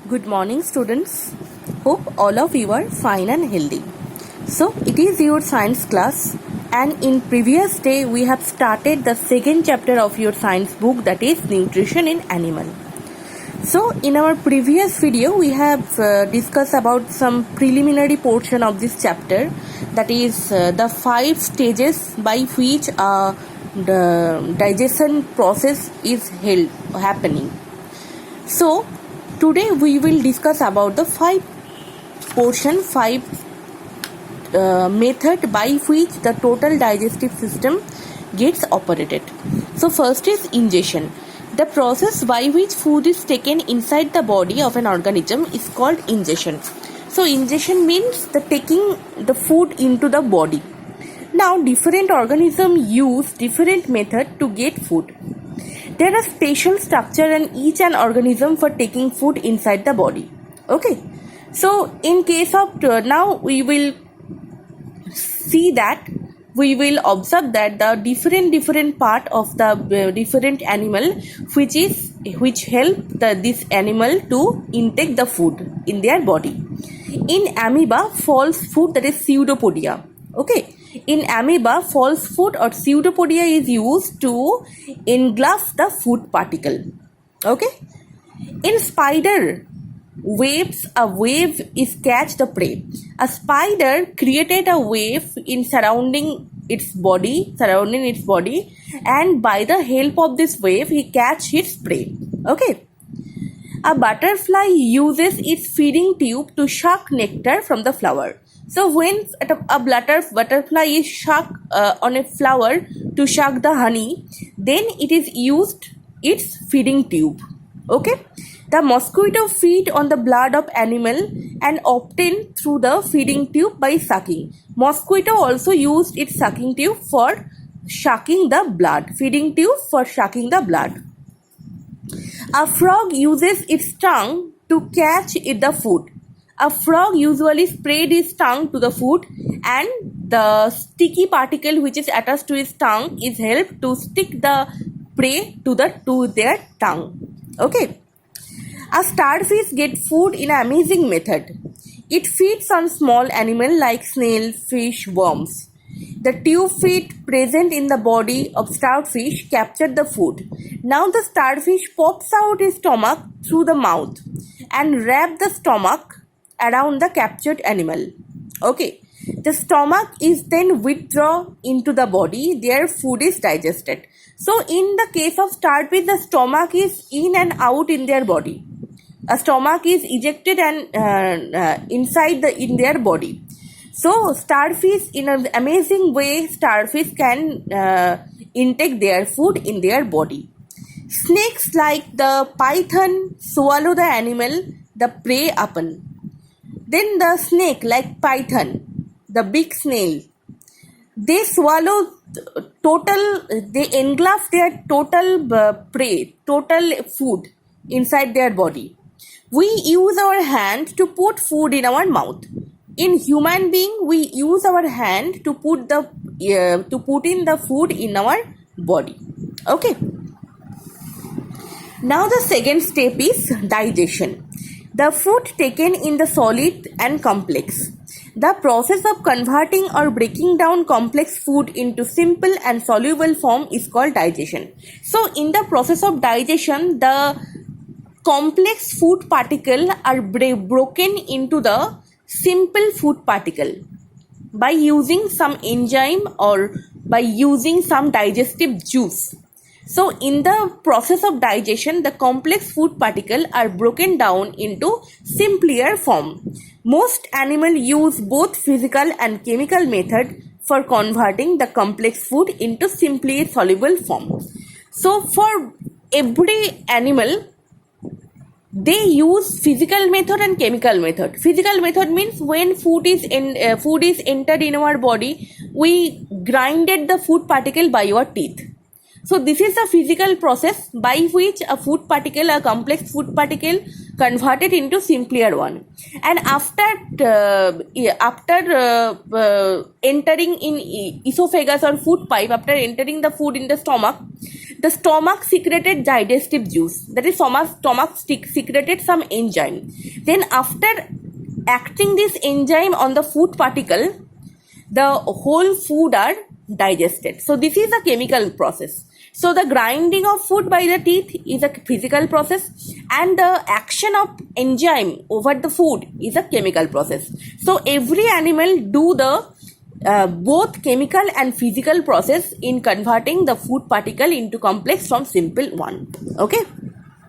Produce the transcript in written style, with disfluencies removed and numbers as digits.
Good morning, students. Hope all of you are fine and healthy. So, it is your science class, and in previous day we have started the second chapter of your science book, that is nutrition in animal. So, in our previous video we have discussed about some preliminary portion of this chapter, that is the 5 stages by which the digestion process is happening. So, today we will discuss about the 5 method by which the total digestive system gets operated. So first is ingestion. The process by which food is taken inside the body of an organism is called ingestion. So ingestion means the taking the food into the body. Now different organisms use different method to get food. There are special structure in each an organism for taking food inside the body. Okay. So in case of now we will see that we will observe that the different part of the different animal which help this animal to intake the food in their body. In amoeba, false food, that is pseudopodia. Okay. In amoeba, false food or pseudopodia is used to engulf the food particle. Okay. In spider waves, a wave is catch the prey. A spider created a wave in surrounding its body, and by the help of this wave, he catch its prey. Okay. A butterfly uses its feeding tube to suck nectar from the flower. So when a butterfly is sucked on a flower to suck the honey, then it is used its feeding tube. Okay. The mosquito feed on the blood of animal and obtain through the feeding tube by sucking. Mosquito also used its sucking tube for sucking the blood. Feeding tube for sucking the blood. A frog uses its tongue to catch the food. A frog usually spread its tongue to the food, and the sticky particle which is attached to its tongue is helped to stick the prey to their tongue. Okay. A starfish gets food in an amazing method. It feeds on small animals like snail, fish, worms. The tube feet present in the body of starfish capture the food. Now the starfish pops out its stomach through the mouth and wrap the stomach around the captured animal. Okay. The stomach is then withdrawn into the body. Their food is digested. So in the case of starfish, the stomach is in and out in their body. A stomach is ejected and inside in their body. So starfish, in an amazing way, starfish can intake their food in their body. Snakes like the python swallow the animal, the prey upon. Then the snake like python, the big snail, they swallow they engulf their total prey, total food inside their body. We use our hand to put food in our mouth. In human being, we use our hand to put in the food in our body. Okay. Now the second step is digestion. The food taken in the solid and complex. The process of converting or breaking down complex food into simple and soluble form is called digestion. So in the process of digestion, the complex food particle are broken into the simple food particle by using some enzyme or by using some digestive juice. So in the process of digestion, the complex food particle are broken down into simpler form. Most animals use both physical and chemical method for converting the complex food into simply soluble form. So for every animal, they use physical method and chemical method. Physical method means when food is entered in our body, we grinded the food particle by our teeth. So this is the physical process by which a food particle, a complex food particle, converted into simpler one. And after entering in esophagus or food pipe, after entering the food in the stomach, the stomach secreted digestive juice, that is stomach secreted some enzyme. Then after acting this enzyme on the food particle, the whole food are digested. So this is a chemical process. So the grinding of food by the teeth is a physical process, and the action of enzyme over the food is a chemical process. So every animal do the both chemical and physical process in converting the food particle into complex from simple one. Okay.